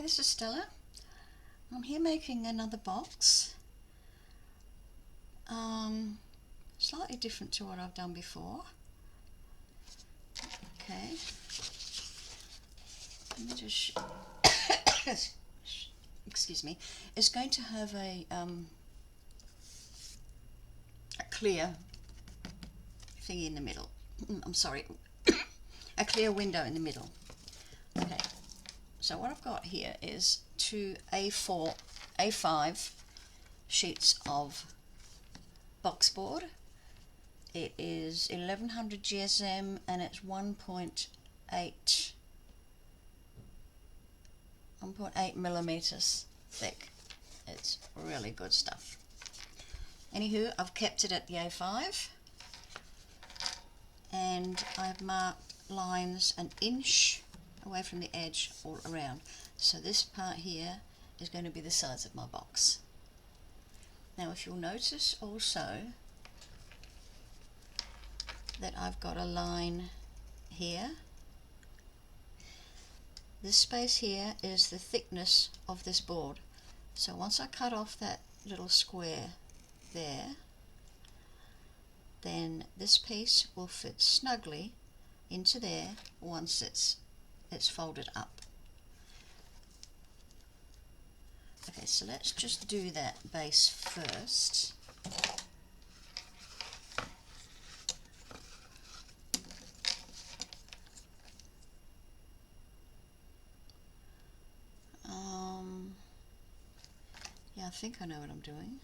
Hi, this is Stella. I'm here making another box. Slightly different to what I've done before. Okay. Let me just excuse me. It's going to have a clear thingy in the middle. I'm sorry, a clear window in the middle. Okay. So what I've got here is two A5 sheets of box board. It is 1100 GSM and it's 1.8 millimeters thick. It's really good stuff. Anywho, I've kept it at the A5 and I've marked lines an inch away from the edge all around. So this part here is going to be the size of my box. Now if you'll notice also that I've got a line here. This space here is the thickness of this board. So once I cut off that little square there, then this piece will fit snugly into there once it's folded up. Okay, so let's just do that base first. Yeah, I think I know what I'm doing.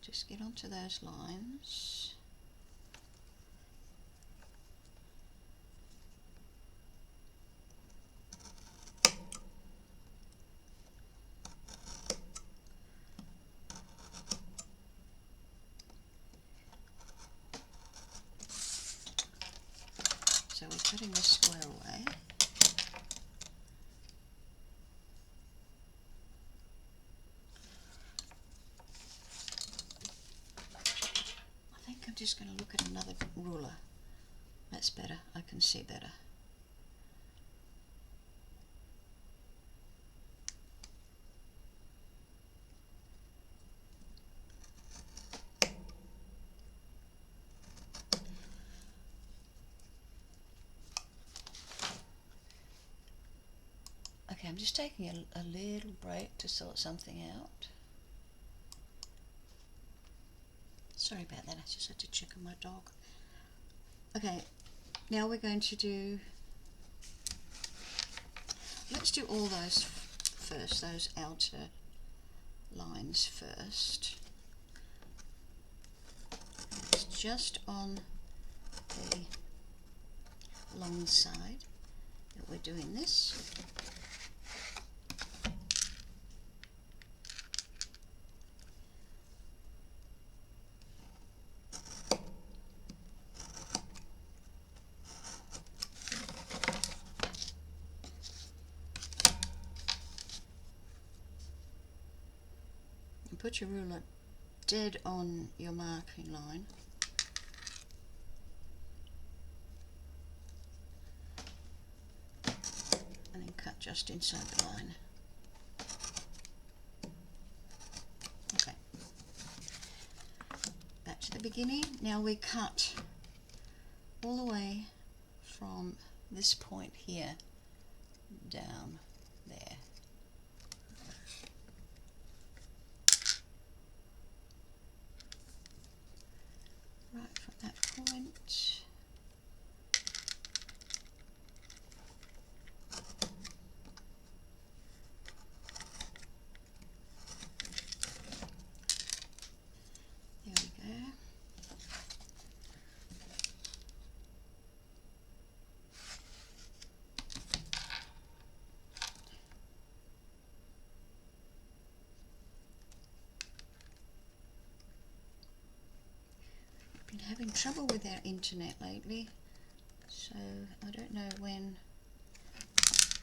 Just get onto those lines. So we're cutting this square away. I think I'm just going to look at another ruler. That's better. I can see better. Okay, I'm just taking a little break to sort something out. Sorry about that, I just had to check on my dog. Okay, now we're going to do, let's do all those first, those outer lines first. It's just on the long side that we're doing this. And put your ruler dead on your marking line. And then cut just inside the line. Okay. Back to the beginning. Now we cut all the way from this point here down there. Right from that point. There we go. Been having trouble with our internet lately, so I don't know when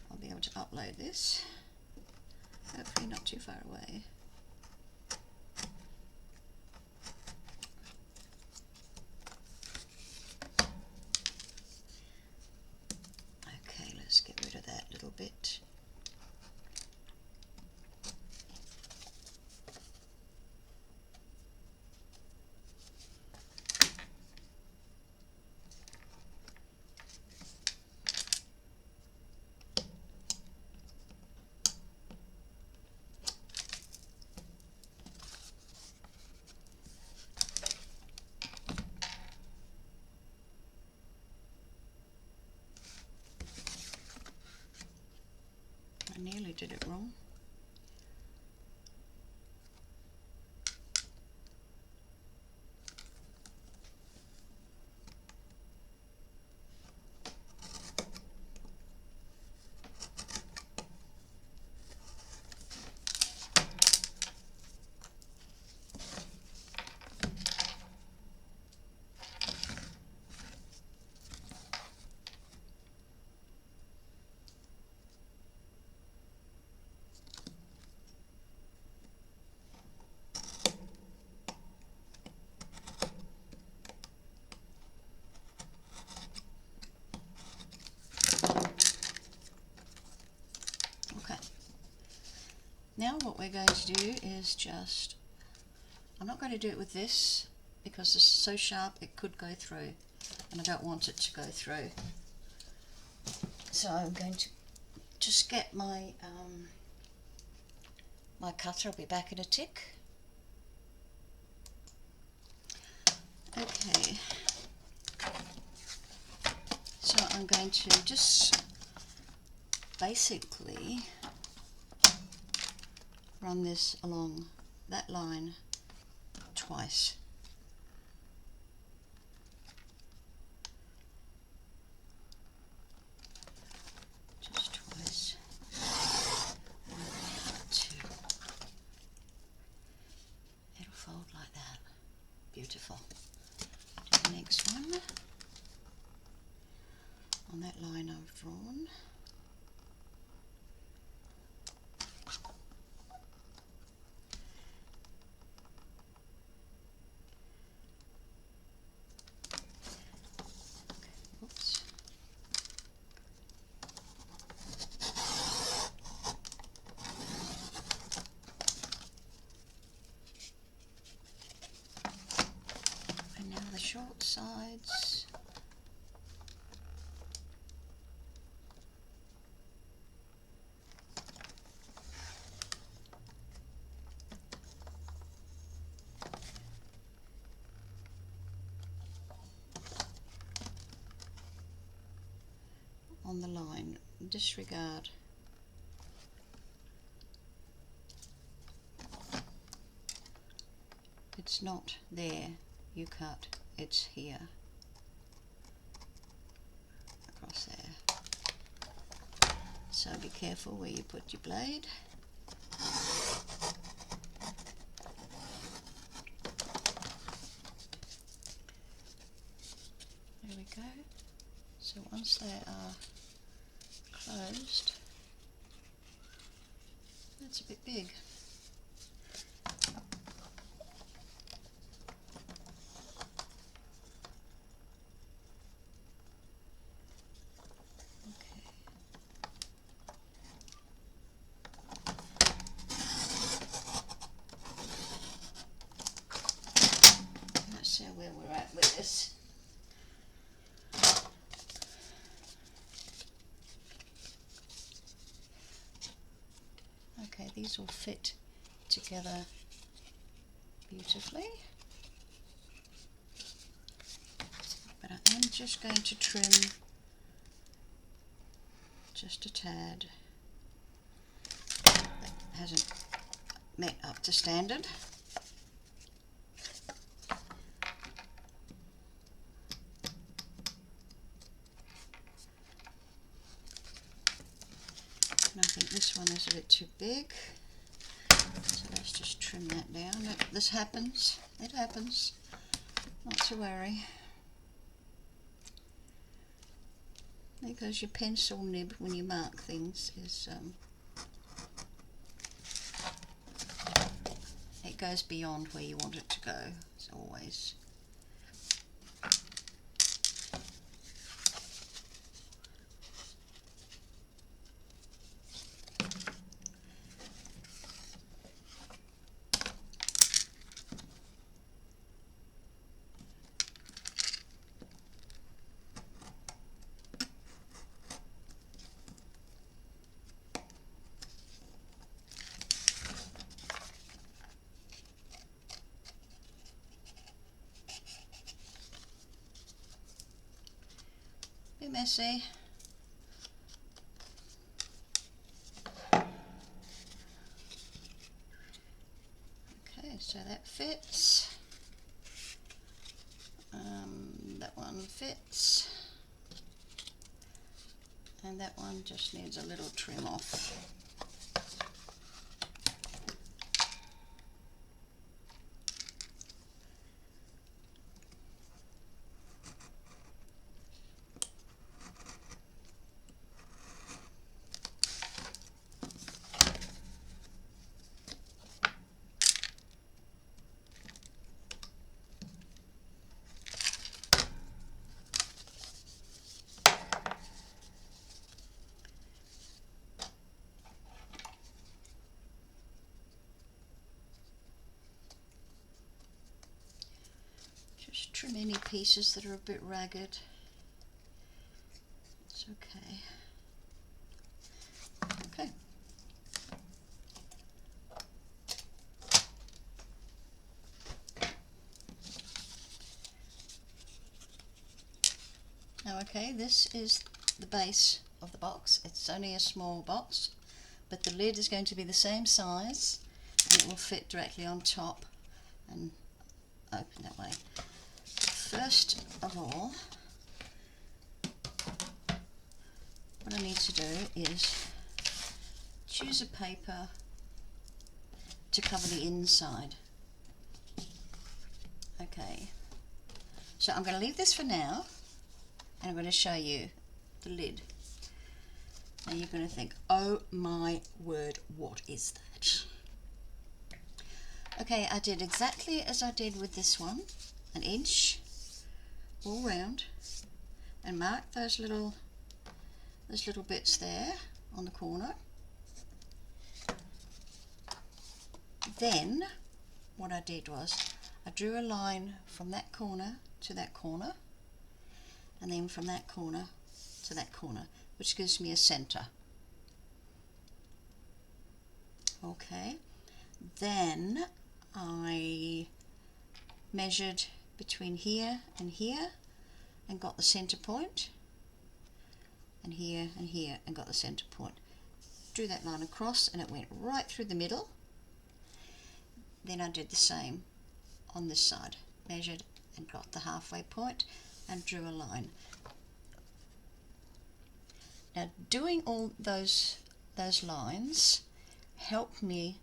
I'll be able to upload this. Hopefully not too far away. Okay, let's get rid of that little bit. did it wrong. Now what we're going to do is just, I'm not going to do it with this because this is so sharp it could go through and I don't want it to go through. So I'm going to just get my my cutter. I'll be back in a tick. Okay, so I'm going to just basically run this along that line twice. Just twice. 1, 2. It'll fold like that. Beautiful. Do the next one on that line I've drawn. Oops. And now the short sides. On the line, disregard it's not there you cut, it's here, across there, so be careful where you put your blade. There we go. So once they are closed, that's a bit big. Let's see where we're at with this. Okay, these will fit together beautifully, but I am just going to trim just a tad. That hasn't met up to standard. And I think this one is a bit too big, so let's just trim that down. This happens, it happens, not to worry. Because your pencil nib, when you mark things, is it goes beyond where you want it to go, as always. Bit messy. So that fits. That one fits. And that one just needs a little trim off. Just trim any pieces that are a bit ragged. It's okay. Okay. Now, okay, this is the base of the box. It's only a small box, but the lid is going to be the same size and it will fit directly on top and open that way. First of all, what I need to do is choose a paper to cover the inside. Okay, so I'm going to leave this for now and I'm going to show you the lid. And you're going to think, oh my word, what is that? Okay, I did exactly as I did with this one, 1 inch all round, and mark those little bits there on the corner. Then what I did was I drew a line from that corner to that corner, and then from that corner to that corner, which gives me a center. Okay, then I measured between here and got the center point, and here and got the center point. Drew that line across and it went right through the middle. Then I did the same on this side, measured and got the halfway point and drew a line. Now, doing all those lines helped me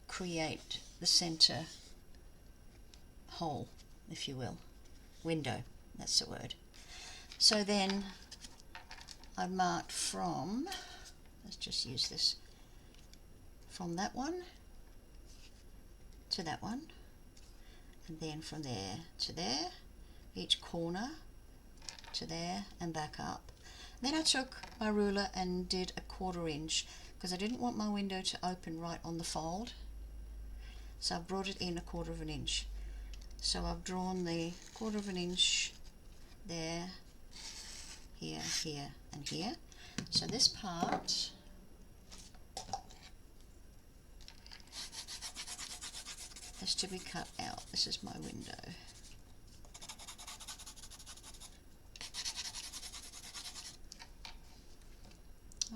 create the center hole, if you will, window, that's the word. So then I marked from, let's just use this, from that one to that one, and then from there to there, each corner to there and back up. Then I took my ruler and did a 1/4 inch because I didn't want my window to open right on the fold, so I brought it in a 1/4 inch. So I've drawn the 1/4 inch there, here, here and here. So this part has to be cut out. This is my window.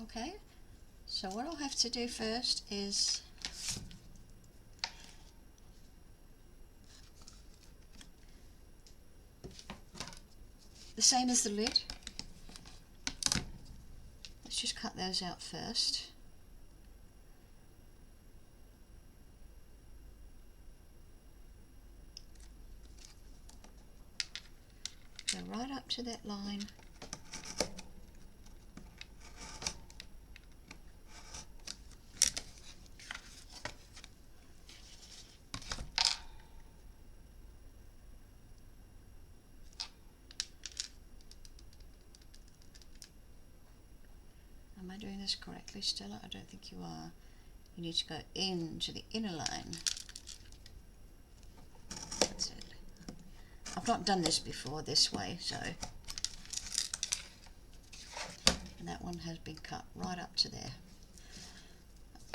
Okay, so what I'll have to do first is the same as the lid. Let's just cut those out first. Go right up to that line. Am I doing this correctly, Stella? I don't think you are. You need to go into the inner line. That's it. I've not done this before this way, so. And that one has been cut right up to there.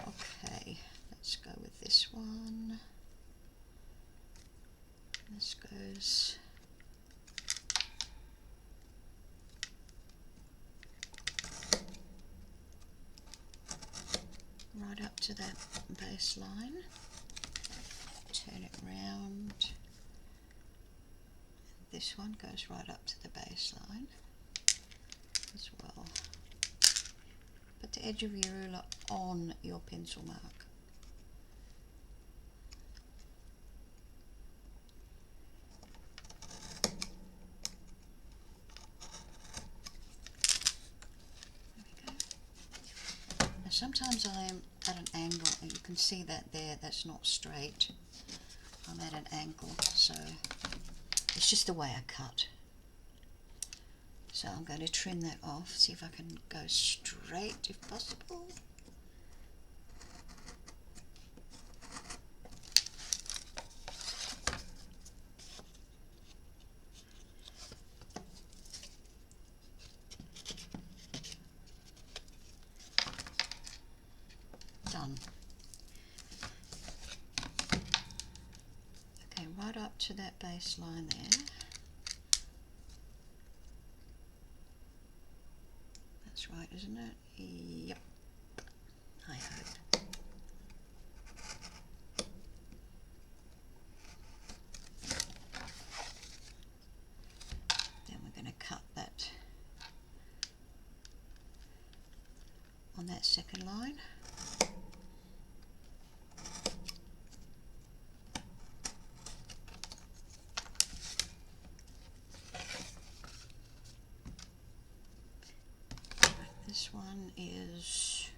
Okay, let's go with this one. This goes right up to that baseline. turn it round. This one goes right up to the baseline as well. Put the edge of your ruler on your pencil mark. Sometimes I'm at an angle, and you can see that there, that's not straight. I'm at an angle, so it's just the way I cut. So I'm going to trim that off, see if I can go straight if possible. Done. Okay, right up to that baseline there. That's right, isn't it? Yep. I hope. Then we're going to cut that on that second line. This one is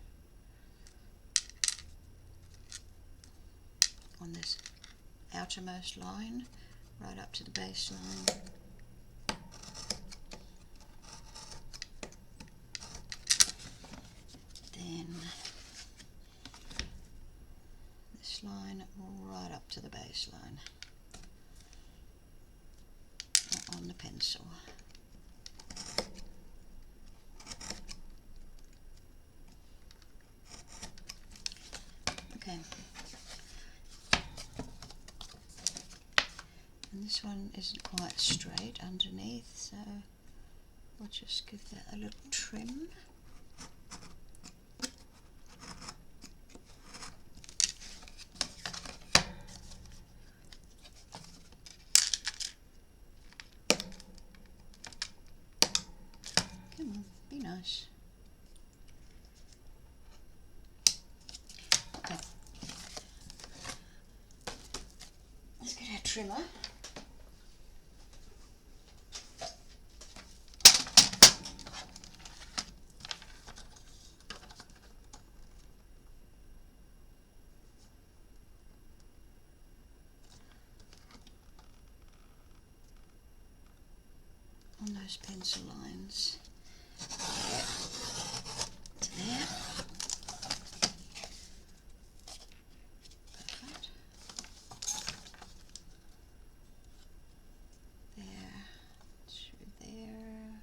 on this outermost line, right up to the baseline. Then this line right up to the baseline on the pencil. Okay. And this one isn't quite straight underneath, so we'll just give that a little trim. Come on, be nice. Okay. Let's get our trimmer. On those pencil lines. There. To there. Perfect. There. Through there.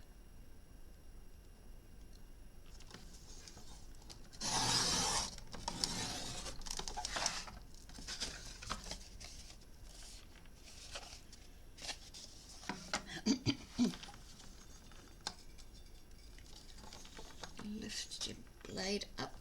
Lift your blade up.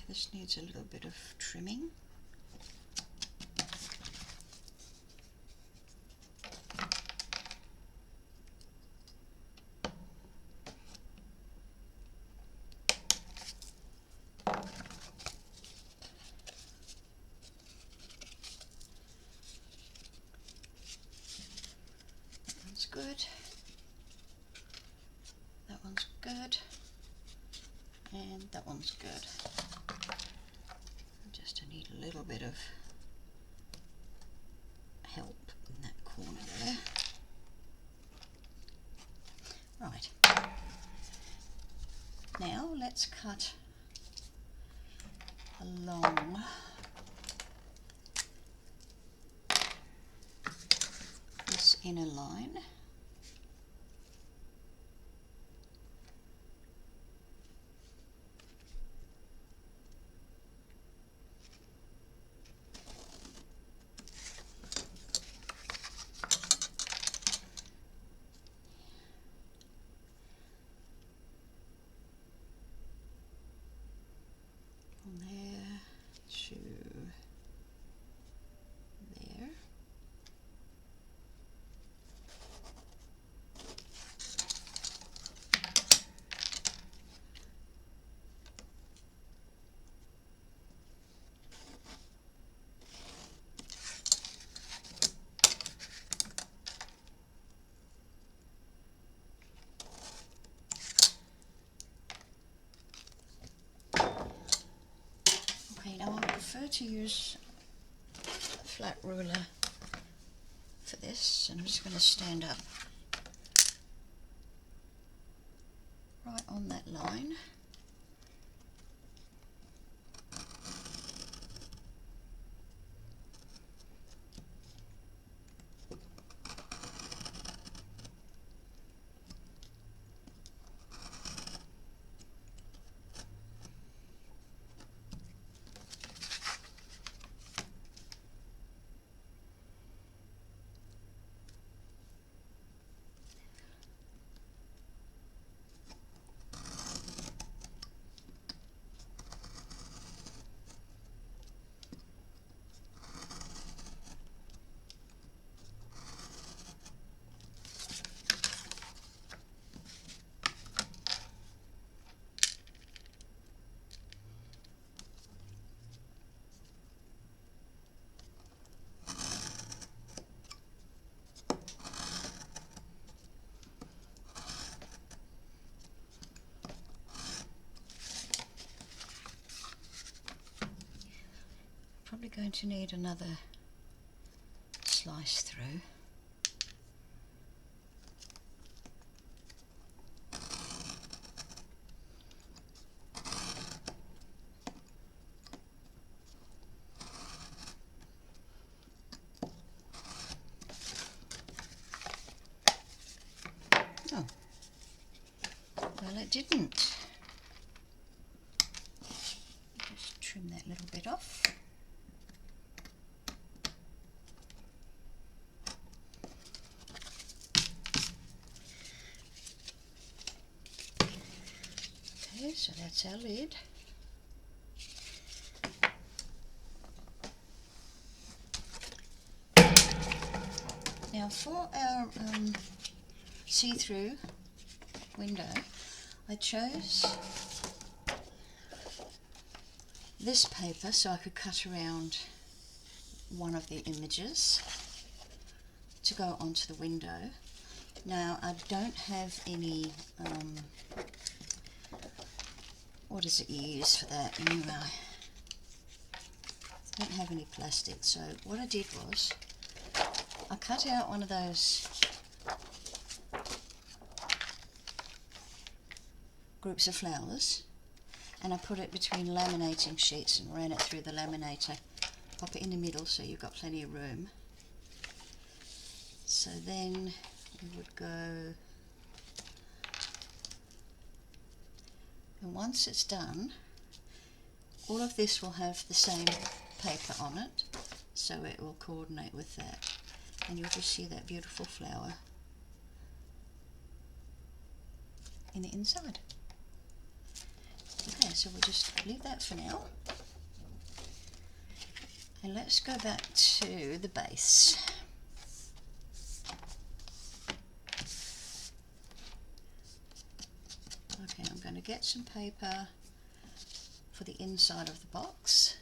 This needs a little bit of trimming. That one's good. That one's good. And that one's good. Just I need a little bit of help in that corner there. Right. Now let's cut along this inner line. From there to there. Okay, now I prefer to use a flat ruler for this, and I'm just going to stand up right on that line. Probably going to need another slice through. Oh, well, it didn't. Just trim that little bit off. Okay, so that's our lid. Now for our see-through window, I chose this paper so I could cut around one of the images to go onto the window. Now I don't have any, what is it you use for that? Anyway, I don't have any plastic, so what I did was I cut out one of those groups of flowers and I put it between laminating sheets and ran it through the laminator. Pop it in the middle so you've got plenty of room. So then we would go, and once it's done, all of this will have the same paper on it, so it will coordinate with that, and you'll just see that beautiful flower in the inside. Okay, so we'll just leave that for now, and let's go back to the base. Okay, I'm going to get some paper for the inside of the box.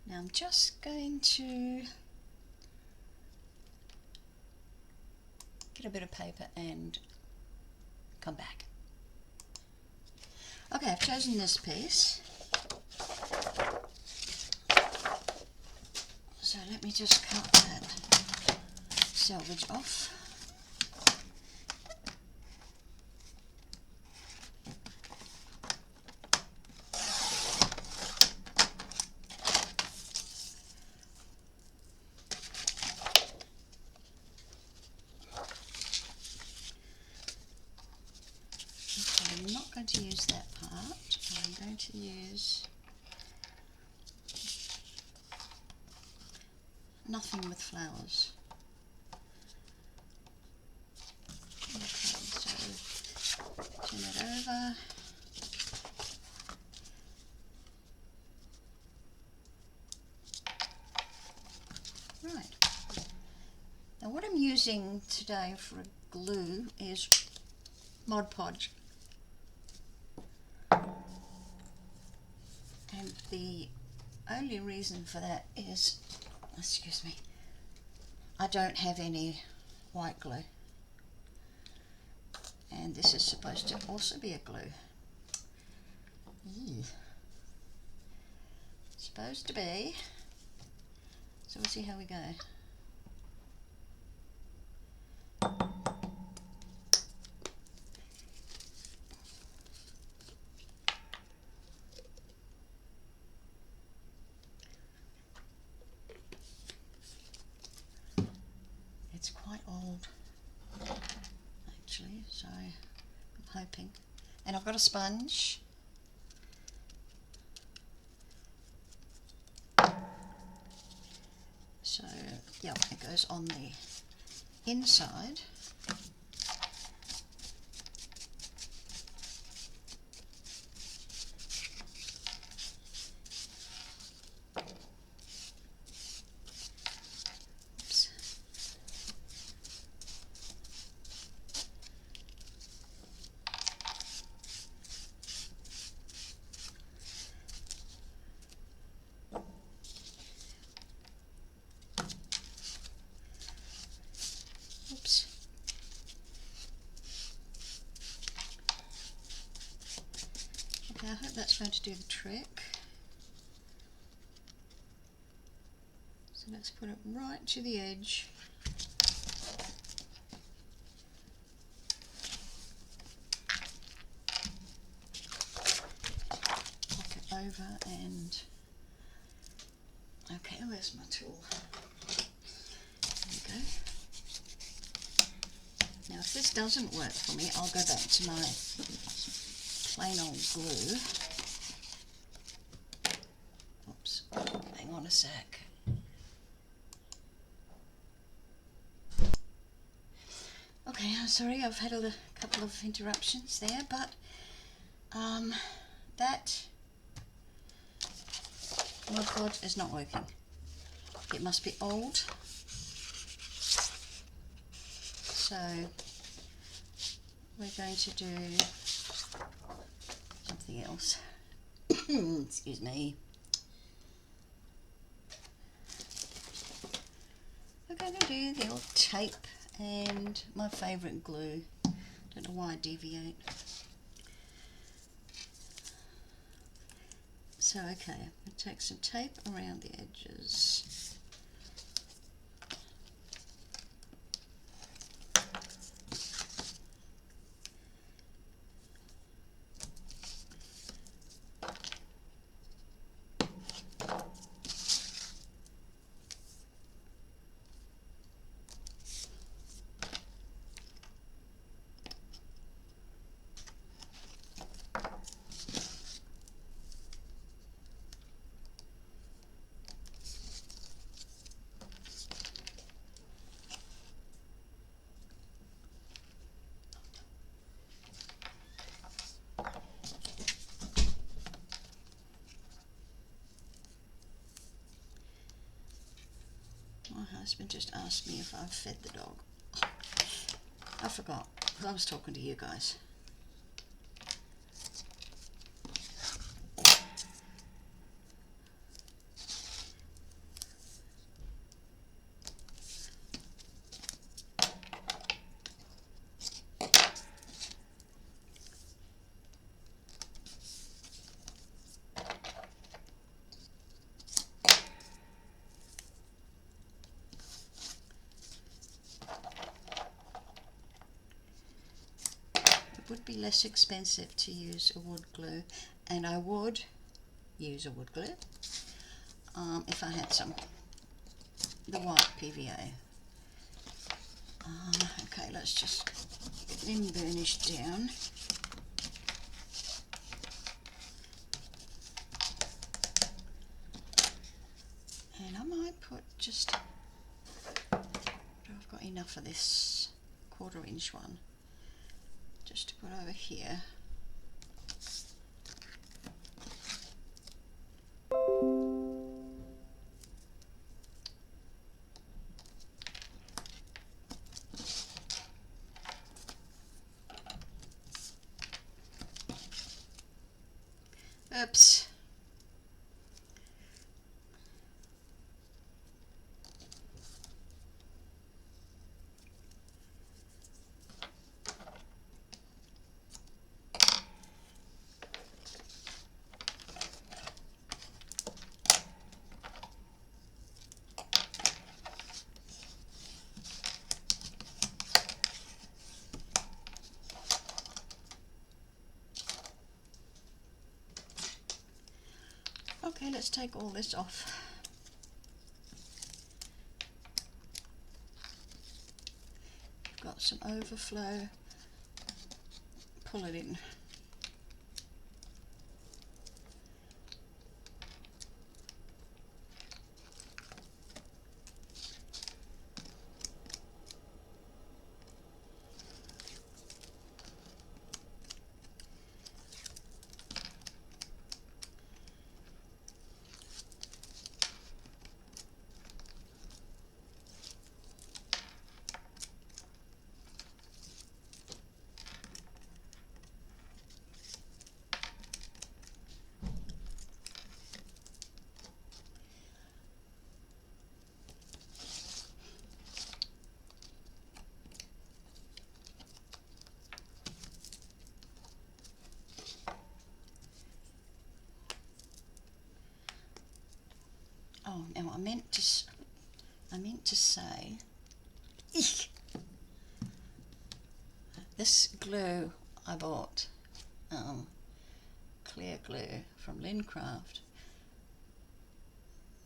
Now I'm just going to get a bit of paper and come back. Okay, I've chosen this piece. So let me just cut that selvage off. to use that part. I'm going to use nothing with flowers. Okay, so turn it over. Right. Now what I'm using today for a glue is Mod Podge. And the only reason for that is, excuse me, I don't have any white glue. And this is supposed to also be a glue. Ew. Supposed to be. So we'll see how we go. It's quite old, actually, so I'm hoping. And I've got a sponge. So, yeah, it goes on the inside. Oops. Oops. Okay, I hope that's going to do the trick. So let's put it right to the edge. Pop it over and... Okay, where's my tool? There we go. Now if this doesn't work for me, I'll go back to my plain old glue. Oops, hang on a sec. Okay, I'm sorry, I've had a couple of interruptions there, but that Mod Podge is not working. It must be old. So we're going to do something else. Excuse me. We're going to do the old tape and my favourite glue. Don't know why I deviate. So okay, I'm going to take some tape around the edges. My husband just asked me if I've fed the dog. I forgot, because I was talking to you guys. Would be less expensive to use a wood glue, and I would use a wood glue if I had some, the white PVA. Okay, let's just get them burnished down. just, I've got enough of this 1/4 inch one just to put over here. Oops. Okay, let's take all this off. Got some overflow, pull it in. Oh, now I meant to say, eek, this glue I bought, clear glue from Lincraft.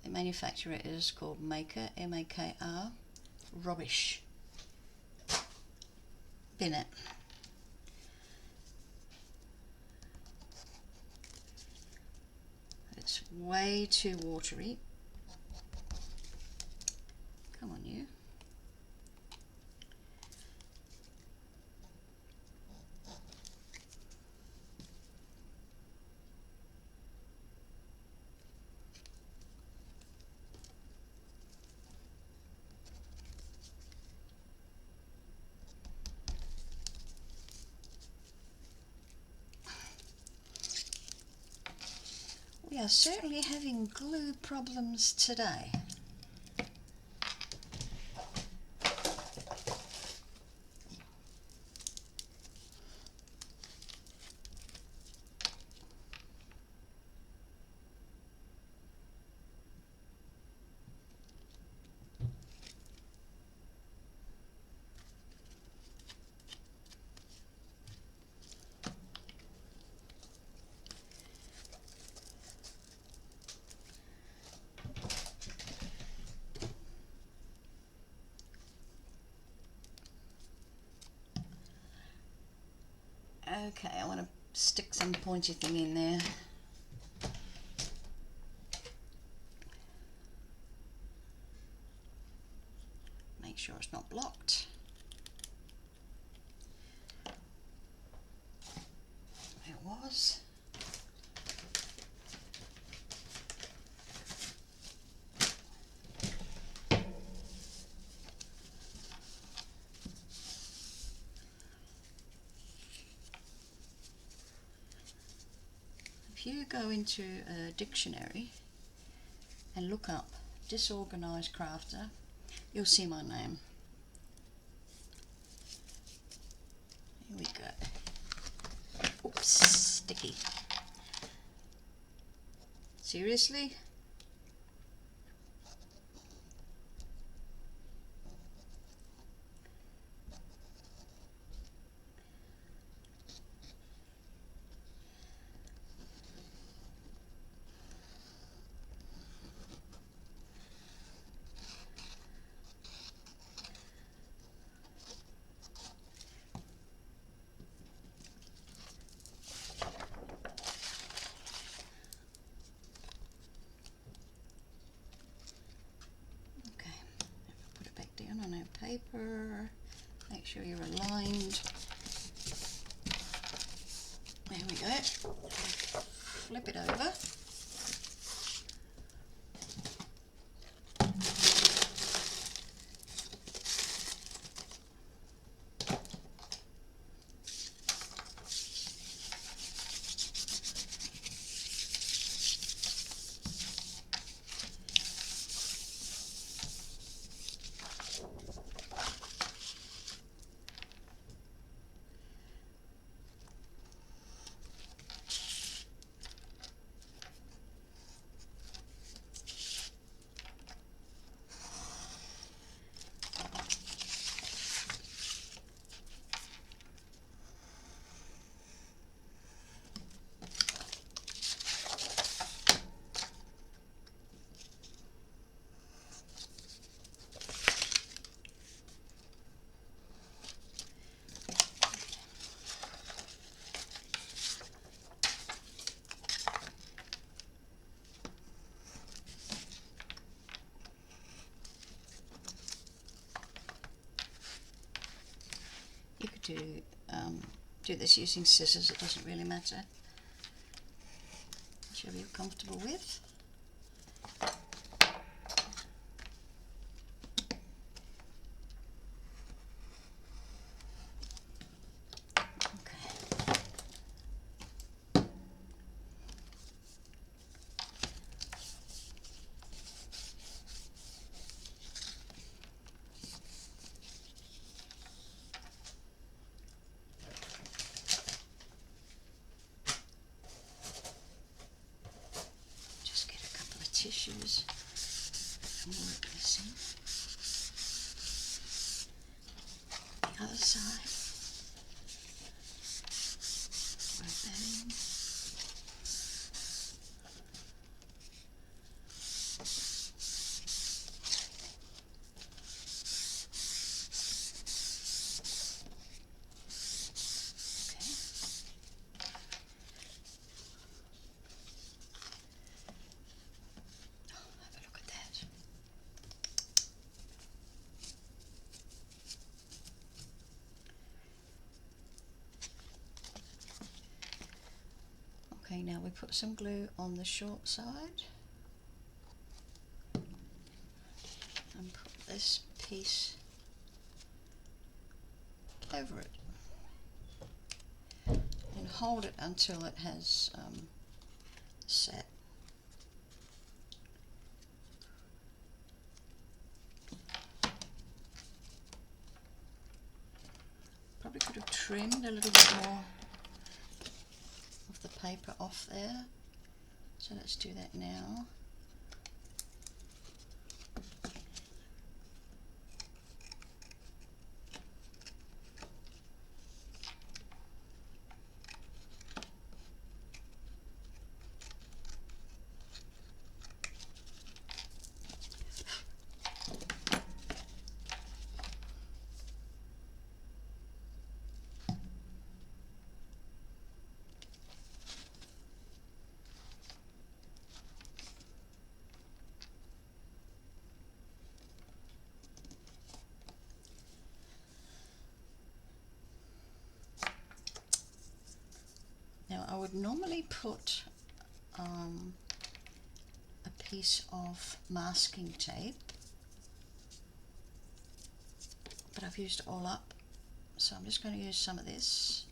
The manufacturer is called Maker, M-A-K-R. Rubbish. Bin it. It's way too watery. Come on, you. We are certainly having glue problems today. Okay, I want to stick some pointy thing in there. Make sure it's not blocked. It was. If you go into a dictionary and look up disorganized crafter, you'll see my name. Here we go. Oops, sticky. Seriously? paper. Make sure you're aligned. There we go. Flip it over. You could do this using scissors, it doesn't really matter. Whichever you're comfortable with. Tissues and work this in. The other side. Work that in. Okay, now we put some glue on the short side and put this piece over it and hold it until it has set. Probably could have trimmed a little bit more of the paper off there, so let's do that now. Now I would normally put a piece of masking tape, but I've used it all up, so I'm just going to use some of this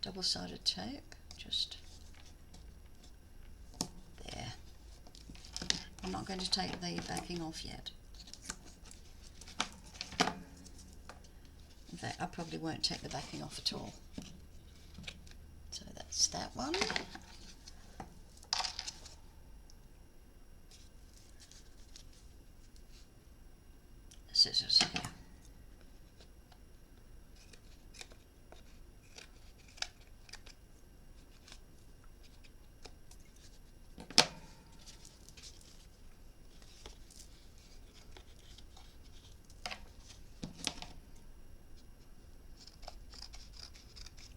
double-sided tape, just there. I'm not going to take the backing off yet. In fact, I probably won't take the backing off at all. So that's that one. Scissors here.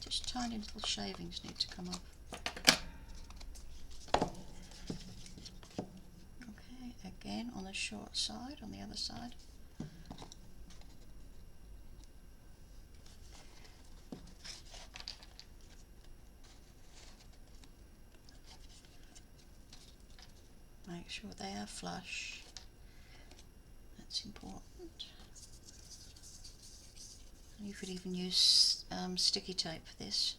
Just tiny little shavings need to come off. Okay, again on the the short side, on the other side. Make sure they are flush. That's important. You could even use sticky tape for this.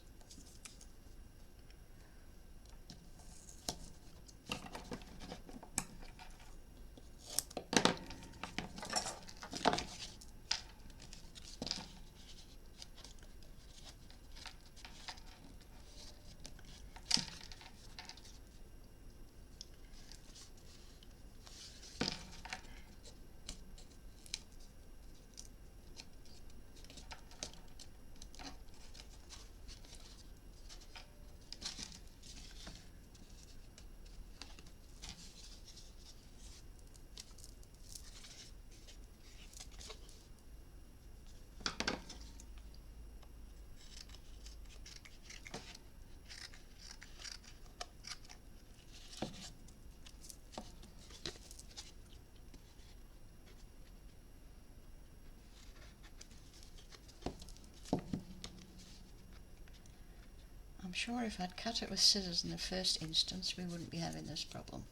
I'm sure if I'd cut it with scissors in the first instance, we wouldn't be having this problem.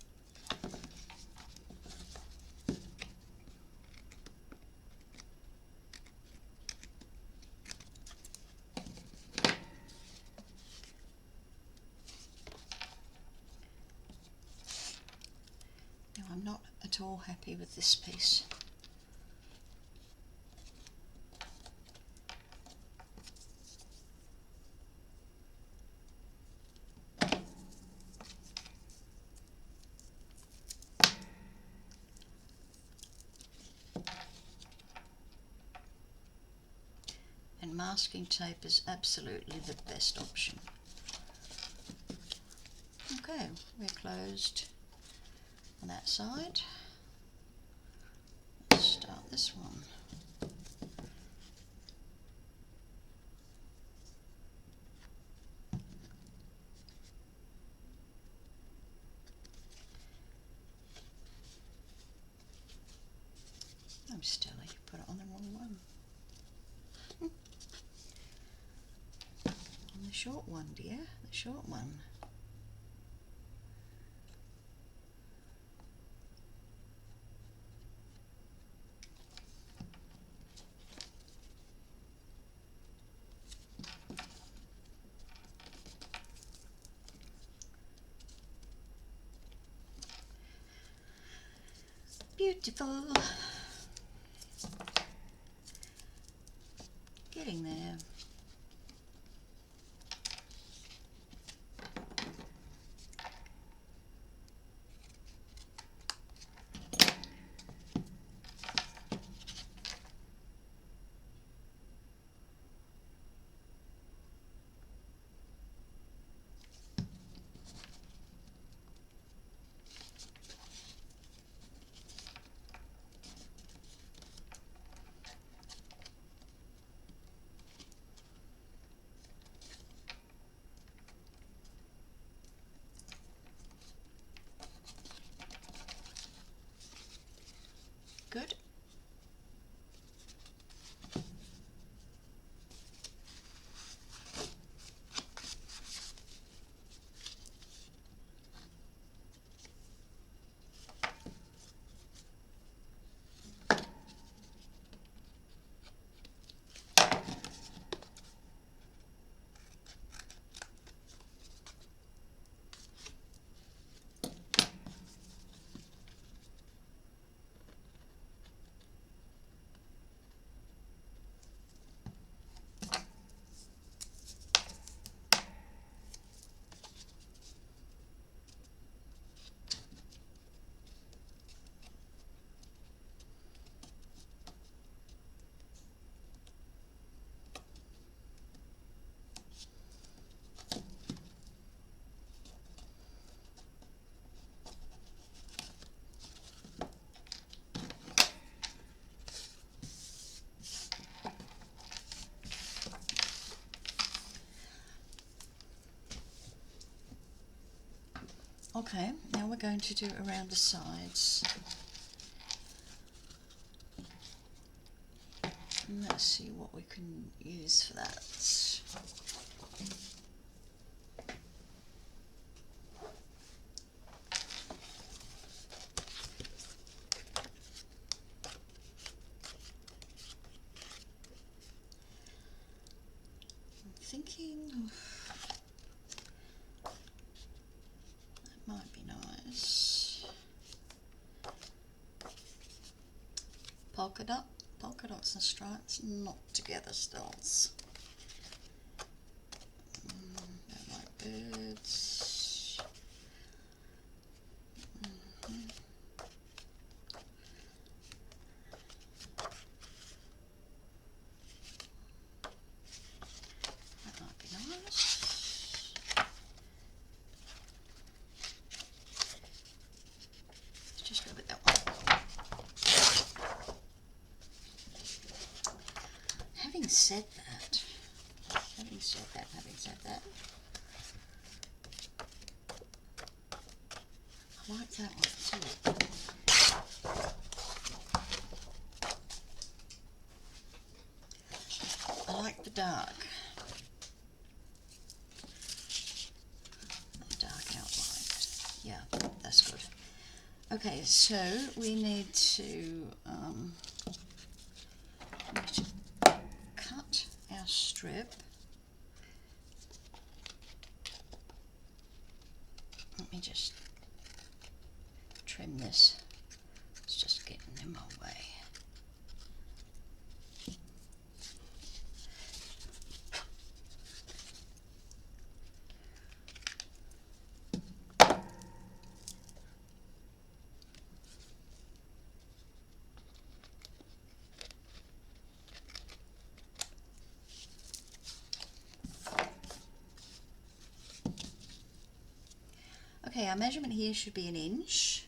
Now, I'm not at all happy with this piece. And masking tape is absolutely the best option. Okay, we're closed on that side. Let's start this one. Oh, Stella, you put it on the wrong one. On the short one, dear, the short one. Beautiful. Getting there. Good. Okay, now we're going to do around the sides. Let's see what we can use for that. I'm thinking that might be nice. Polka dots and stripes, not together stills. Don't like birds. That might be nice. Let's just go with that one. Having said that, I like that one too. I like the dark outline. Yeah, that's good. Okay, so we need to cut our strip. Let me just trim this. It's just getting in my way. Okay, our measurement here should be 1 inch.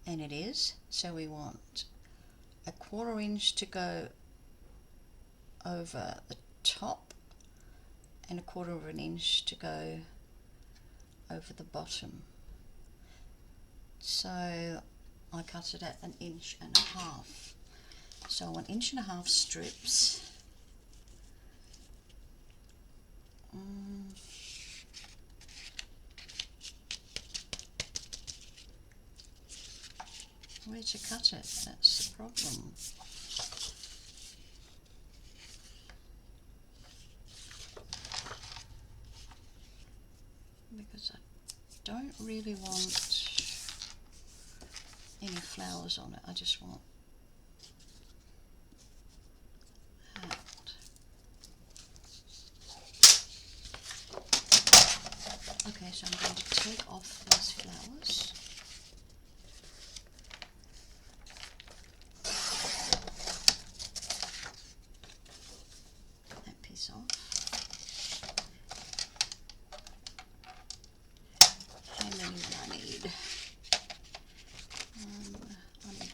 And it is, so we want 1/4 inch to go over the top and 1/4 inch to go over the bottom. So I cut it at 1.5 inches. So I want 1.5 inch strips. Where to cut it? That's the problem. Because I don't really want any flowers on it. I just want that. Okay, so I'm going to take off those flowers. That piece off. And then I need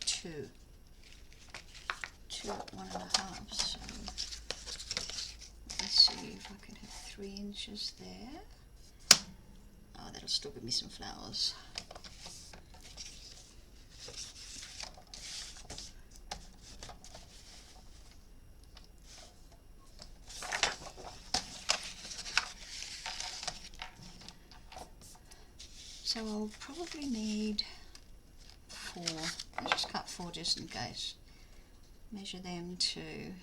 two 1.5. So let's see if I can have 3 inches there. Oh, that'll still give me some flowers. So I'll probably need 4. I'll just cut 4 just in case. Measure them to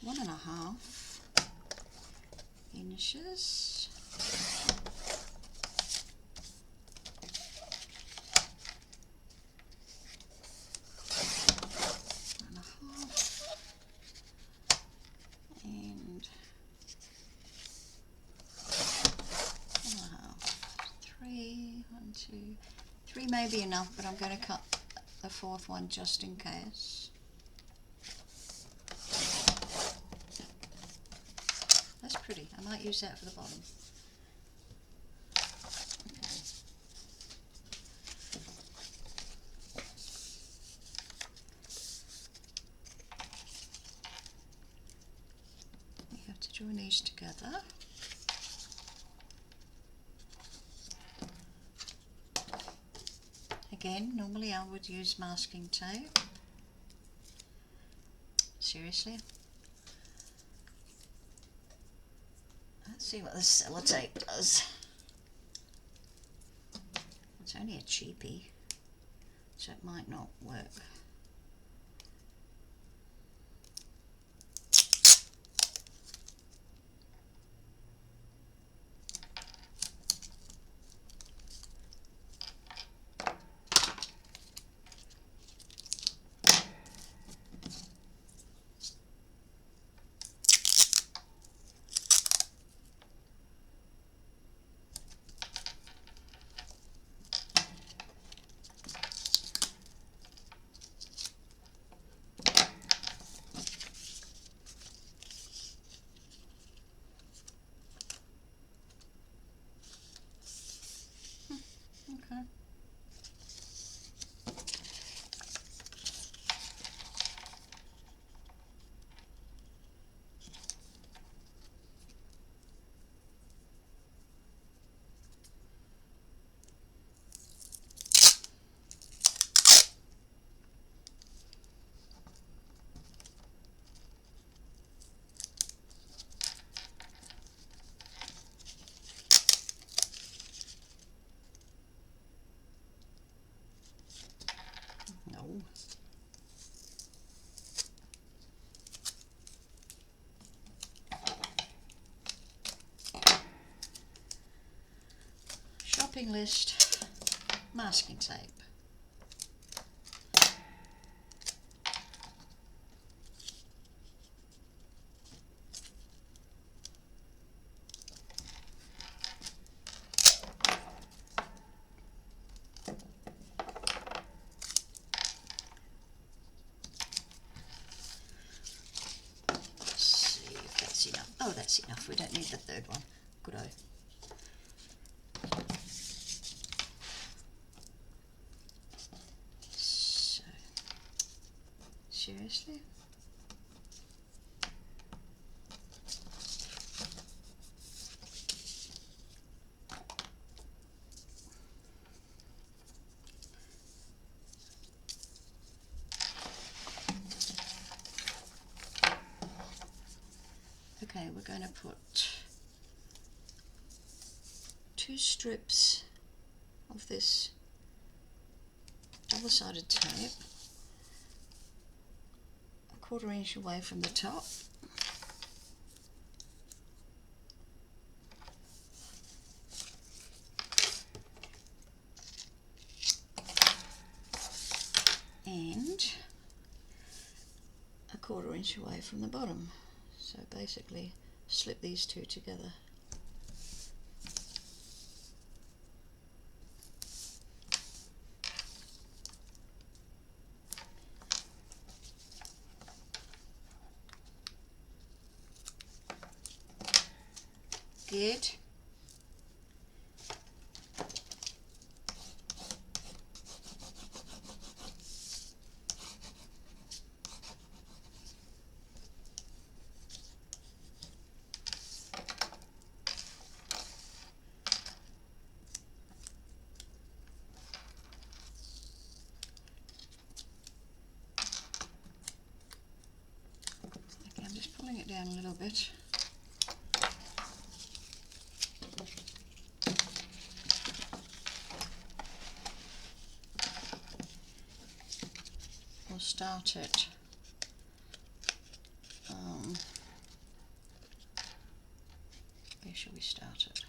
1.5 inches. And 1.5. 3, 1, 2, 3 may be enough, but I'm going to cut the 4th one just in case. That's pretty. I might use that for the bottom. Okay. We have to join these together. again, normally I would use masking tape. Seriously? Let's see what this sellotape does. It's only a cheapie, so it might not work. Okay. No. Shopping list, masking tape. Let's see if that's enough. Oh, that's enough. We don't need the third one. Good-o. So, seriously? Okay, we're going to put 2 strips of this double-sided tape a 1/4 inch away from the top. And a 1/4 inch away from the bottom. So basically slip these 2 together. Good. Okay, I'm just pulling it down a little bit. We'll start it where shall we start it?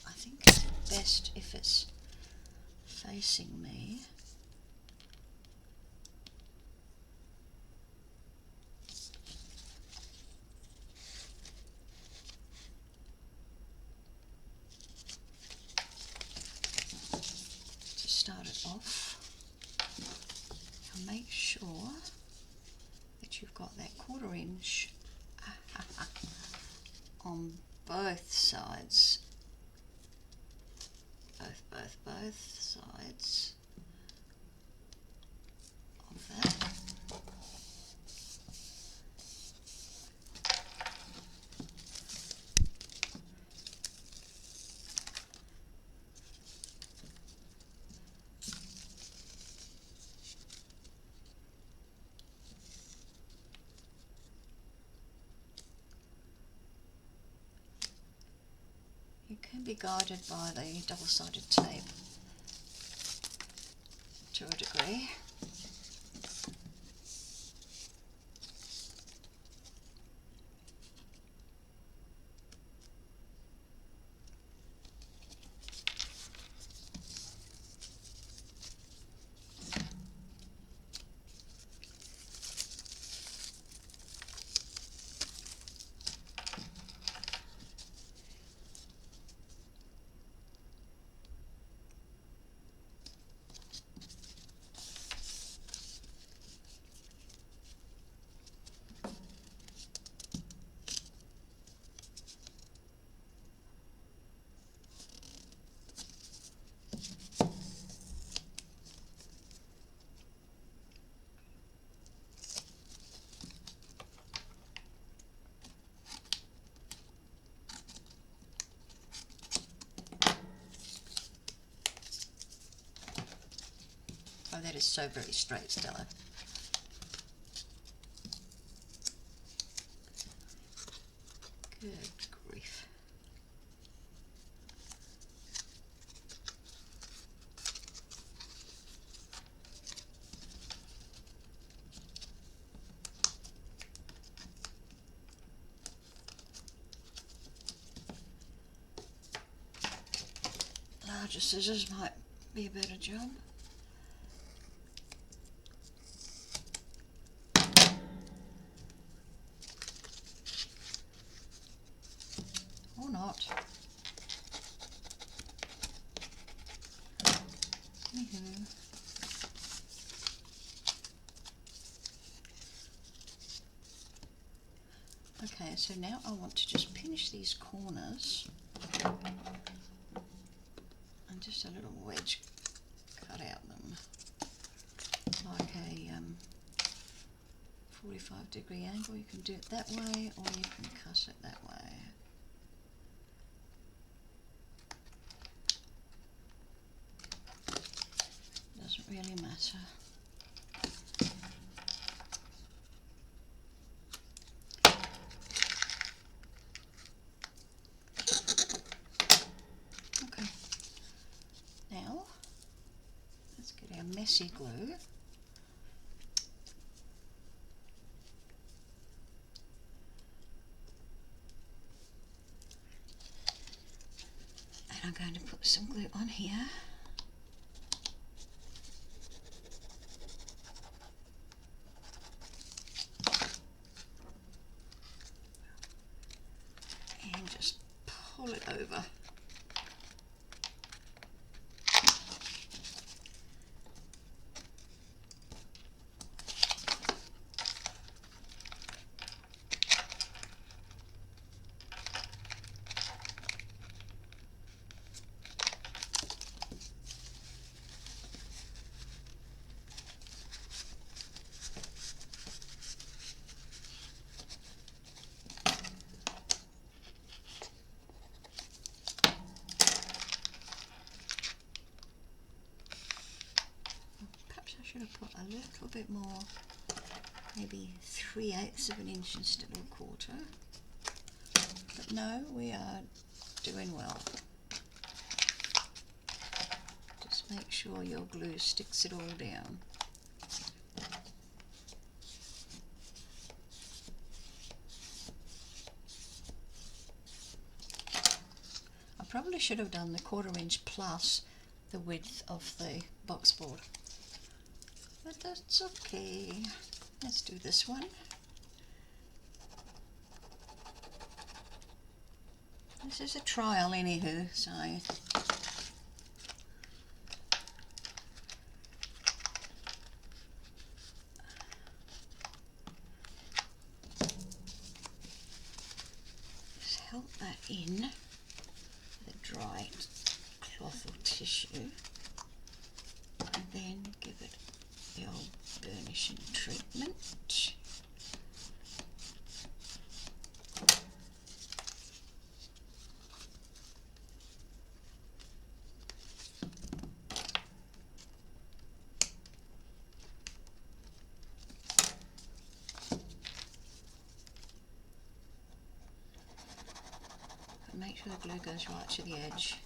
I think it's best if it's facing me. To start it off, and make sure that you've got that 1/4 inch on both sides. Both sides of that. be guided by the double-sided tape to a degree. Oh, that is so very straight, Stella. Good grief. Larger scissors might be a better job. Or not. Anywho. Okay, so now I want to just pinch these corners and just a little wedge cut out them like a 45-degree angle. You can do it that way or you can cut it that way. Doesn't really matter. Okay, now let's get our messy glue. And I'm going to put some glue on here. And just pull it over. Should have put a little bit more, maybe 3/8 of an inch instead of a quarter. But no, we are doing well. Just make sure your glue sticks it all down. I probably should have done the 1/4 inch plus the width of the box board. But that's okay. Let's do this one. This is a trial anywho, so just help that in with a dry cloth or tissue and then give it the old burnishing treatment. Make sure the glue goes right to the edge.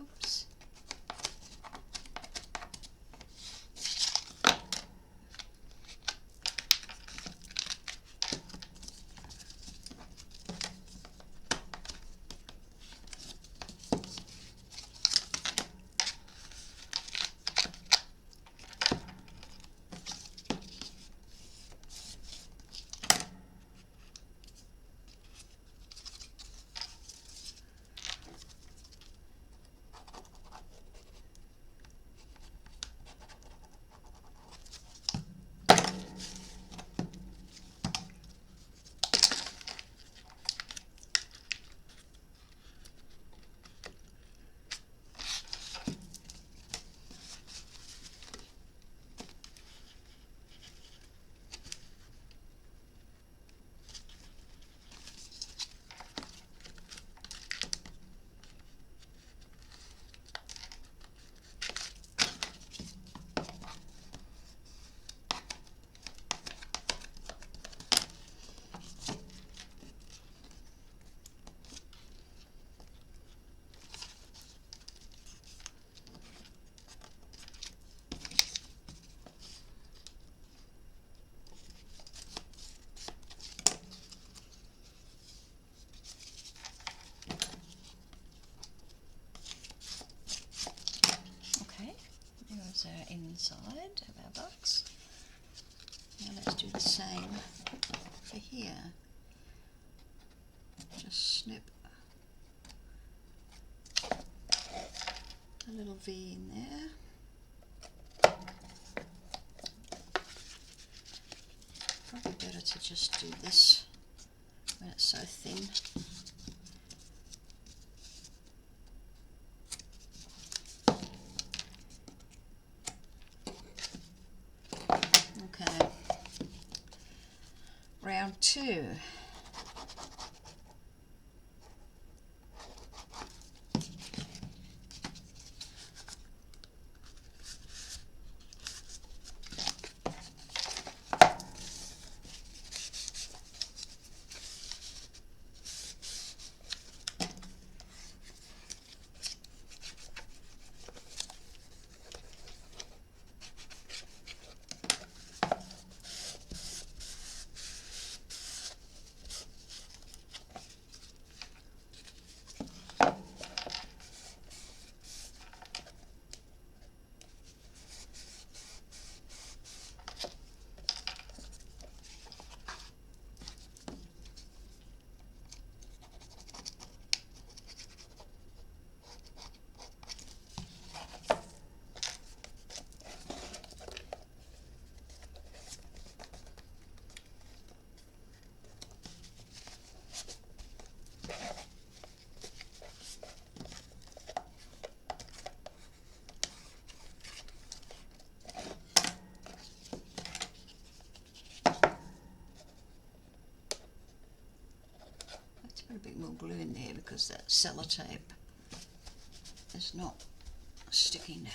Oops. There's our inside of our box. Now let's do the same for here. Just snip a little V in there. Probably better to just do this when it's so thin. Okay, round 2. Put a bit more glue in there because that sellotape is not sticking down.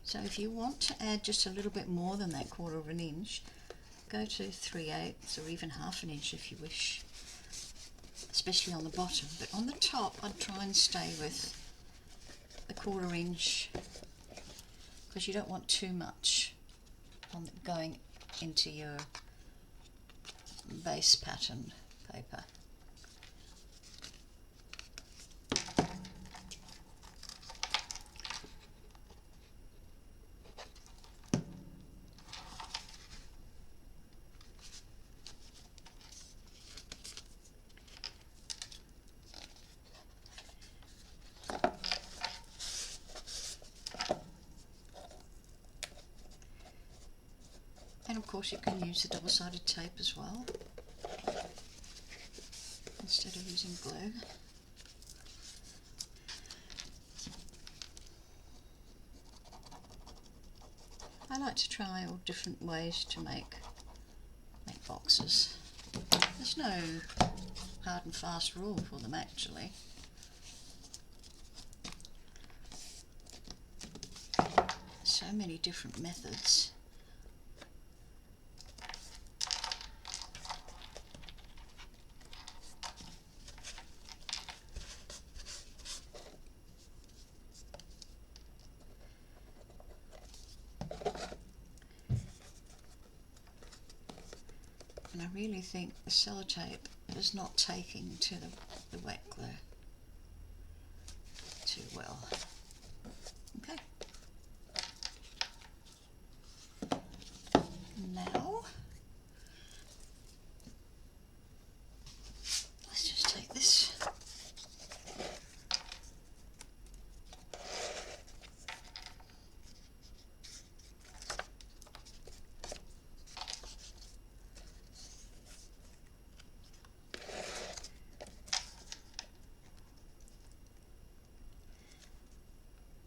So if you want to add just a little bit more than that 1/4 of an inch, go to 3/8 or even 1/2 an inch if you wish, especially on the bottom. But on the top, I'd try and stay with the 1/4 inch because you don't want too much on going into your base pattern paper. course you can use the double-sided tape as well, instead of using glue. I like to try all different ways to make boxes. There's no hard and fast rule for them actually. So many different methods. And I really think the sellotape is not taking to the wet glue too well. Okay. Now, let's just take this.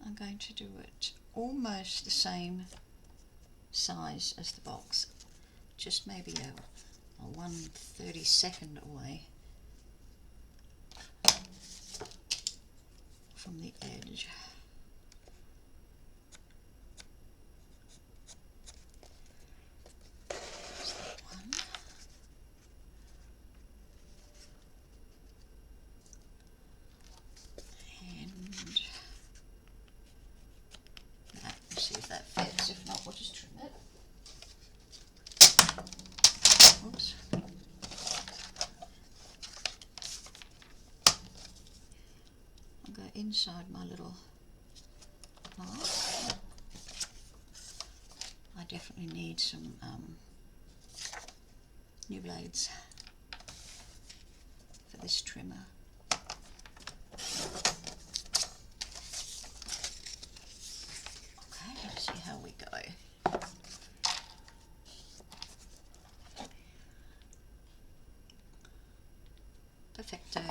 I'm going to do it almost the same size as the box, just maybe a 1/32 away from the edge. There's that one. And that, we'll see if that fits. If not, we'll just trim it. Oops. I'll go inside my little mark. I definitely need some new blades for this trimmer. Okay, let's see how we go. Perfecto.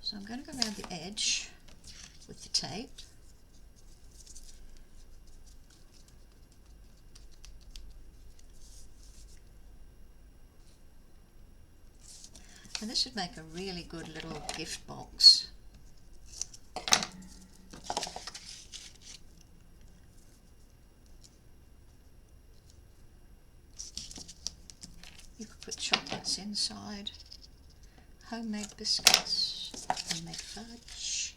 So I'm going to go around the edge with the tape. And this would make a really good little gift box. You could put chocolates inside, homemade biscuits, homemade fudge.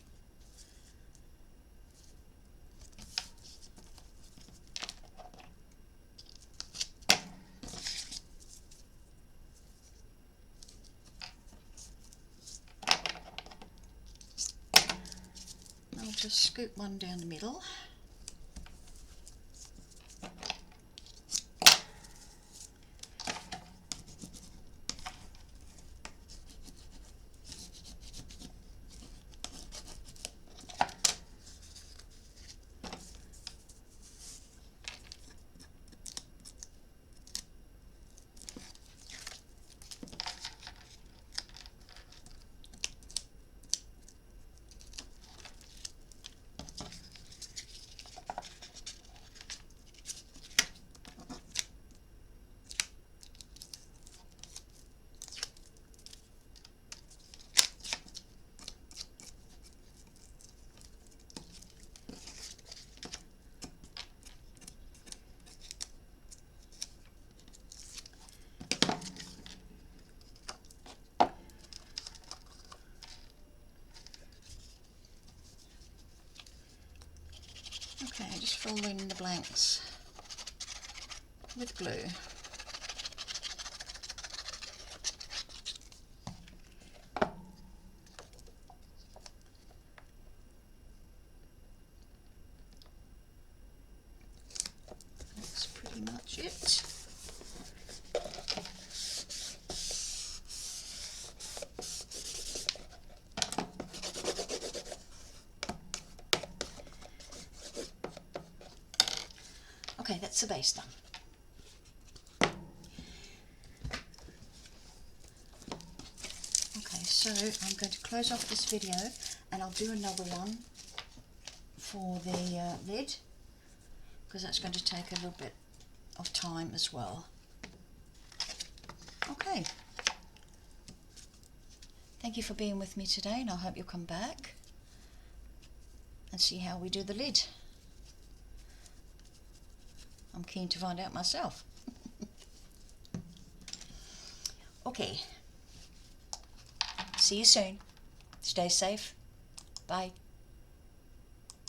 I'll just scoop one down the middle. Okay, just fill in the blanks with glue. That's pretty much it. the base done. Okay, so I'm going to close off this video and I'll do another one for the lid, because that's going to take a little bit of time as well. Okay. Thank you for being with me today, and I hope you'll come back and see how we do the lid. I'm keen to find out myself. Okay. See you soon. Stay safe. Bye.